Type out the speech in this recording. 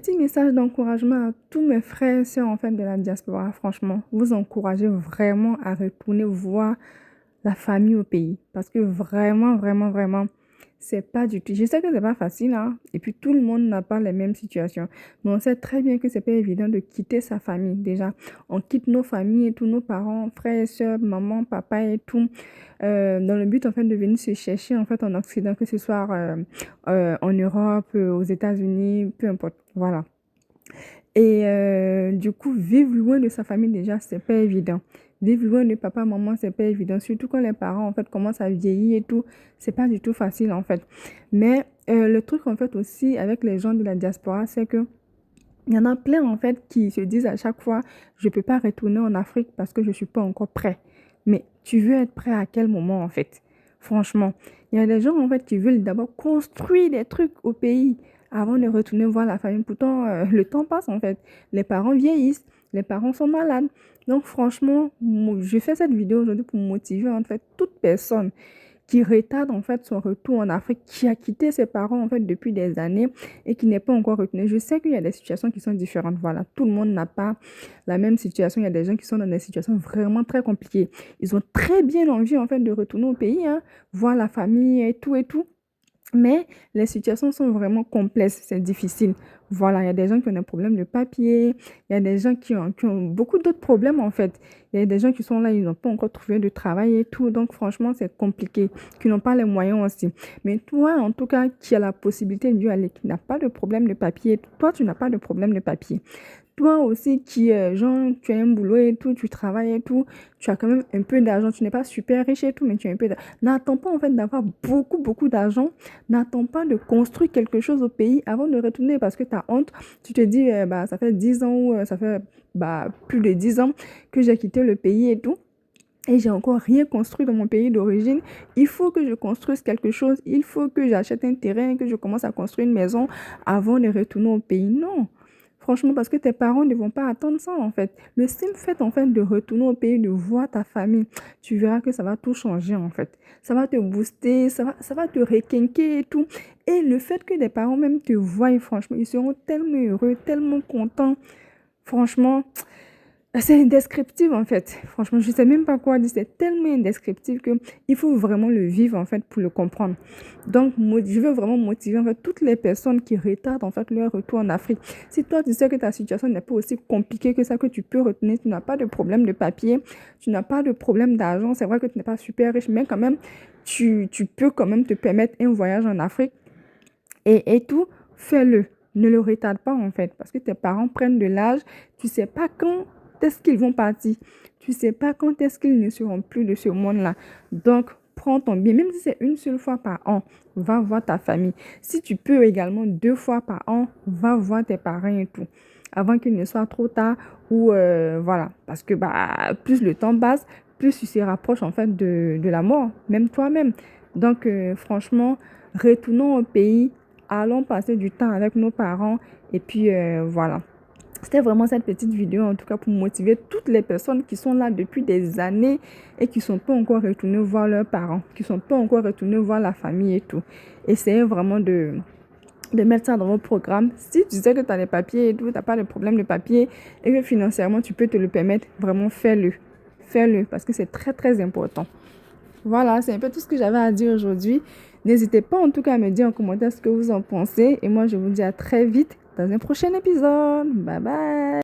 petit message d'encouragement à tous mes frères et sœurs en fait de la diaspora. Franchement, vous encouragez vraiment à retourner voir la famille au pays. Parce que vraiment, vraiment, vraiment, c'est pas du tout. Je sais que c'est pas facile, hein. Et puis tout le monde n'a pas les mêmes situations. Mais on sait très bien que c'est pas évident de quitter sa famille. Déjà, on quitte nos familles et tous nos parents, frères et sœurs, maman, papa et tout, dans le but en fait de venir se chercher en fait en Occident, que ce soit en Europe, aux États-Unis, peu importe. Voilà. Et du coup, vivre loin de sa famille, déjà, c'est pas évident. Vivre loin de papa, maman, c'est pas évident. Surtout quand les parents, en fait, commencent à vieillir et tout. C'est pas du tout facile, en fait. Mais le truc, en fait, aussi, avec les gens de la diaspora, c'est que il y en a plein, en fait, qui se disent à chaque fois, je peux pas retourner en Afrique parce que je suis pas encore prêt. Mais tu veux être prêt à quel moment, en fait? Franchement, il y a des gens, en fait, qui veulent d'abord construire des trucs au pays avant de retourner voir la famille. Pourtant, le temps passe, en fait. Les parents vieillissent, les parents sont malades. Donc, franchement, je fais cette vidéo aujourd'hui pour motiver, en fait, toute personne qui retarde en fait son retour en Afrique, qui a quitté ses parents en fait depuis des années et qui n'est pas encore retourné. Je sais qu'il y a des situations qui sont différentes. Voilà, tout le monde n'a pas la même situation. Il y a des gens qui sont dans des situations vraiment très compliquées. Ils ont très bien envie en fait de retourner au pays, hein, voir la famille et tout et tout. Mais les situations sont vraiment complexes, c'est difficile. Voilà, il y a des gens qui ont des problèmes de papier, il y a des gens qui ont beaucoup d'autres problèmes en fait. Il y a des gens qui sont là, ils n'ont pas encore trouvé de travail et tout, donc franchement, c'est compliqué, qui n'ont pas les moyens aussi. Mais toi, en tout cas, qui a la possibilité d'y aller, qui n'a pas de problème de papier, toi, tu n'as pas de problème de papier. Toi aussi qui, genre, tu as un boulot et tout, tu travailles et tout, tu as quand même un peu d'argent, tu n'es pas super riche et tout, mais tu as un peu d'argent. N'attends pas en fait d'avoir beaucoup, beaucoup d'argent. N'attends pas de construire quelque chose au pays avant de retourner parce que tu as honte. Tu te dis, bah, ça fait 10 ans ou ça fait bah, plus de 10 ans que j'ai quitté le pays et tout. Et j'ai encore rien construit dans mon pays d'origine. Il faut que je construise quelque chose. Il faut que j'achète un terrain, que je commence à construire une maison avant de retourner au pays. Non. Franchement, parce que tes parents ne vont pas attendre ça, en fait. Le simple fait, en fait, de retourner au pays, de voir ta famille, tu verras que ça va tout changer, en fait. Ça va te booster, ça va te requinquer et tout. Et le fait que les parents même te voient, franchement, ils seront tellement heureux, tellement contents. Franchement, c'est indescriptible en fait. Franchement, je ne sais même pas quoi dire. C'est tellement indescriptible que il faut vraiment le vivre en fait pour le comprendre. Donc, je veux vraiment motiver en fait toutes les personnes qui retardent en fait leur retour en Afrique. Si toi, tu sais que ta situation n'est pas aussi compliquée que ça, que tu peux retenir, tu n'as pas de problème de papier, tu n'as pas de problème d'argent, c'est vrai que tu n'es pas super riche, mais quand même, tu peux quand même te permettre un voyage en Afrique et tout, fais-le. Ne le retarde pas en fait, parce que tes parents prennent de l'âge, tu sais pas quand est-ce qu'ils vont partir, tu sais pas quand est-ce qu'ils ne seront plus de ce monde-là. Donc, prends ton billet, même si c'est une seule fois par an, va voir ta famille. Si tu peux également 2 fois par an, va voir tes parents et tout, avant qu'il ne soit trop tard ou voilà, parce que bah, plus le temps passe, plus tu se rapproches en fait de la mort, même toi-même. Donc, franchement, retournons au pays, allons passer du temps avec nos parents et puis voilà. C'était vraiment cette petite vidéo en tout cas pour motiver toutes les personnes qui sont là depuis des années et qui ne sont pas encore retournées voir leurs parents, qui ne sont pas encore retournées voir la famille et tout. Essayez vraiment de mettre ça dans vos programmes. Si tu sais que tu as les papiers et tout, tu n'as pas de problème de papier et que financièrement tu peux te le permettre, vraiment fais-le. Fais-le parce que c'est très très important. Voilà, c'est un peu tout ce que j'avais à dire aujourd'hui. N'hésitez pas en tout cas à me dire en commentaire ce que vous en pensez. Et moi, je vous dis à très vite dans un prochain épisode. Bye bye.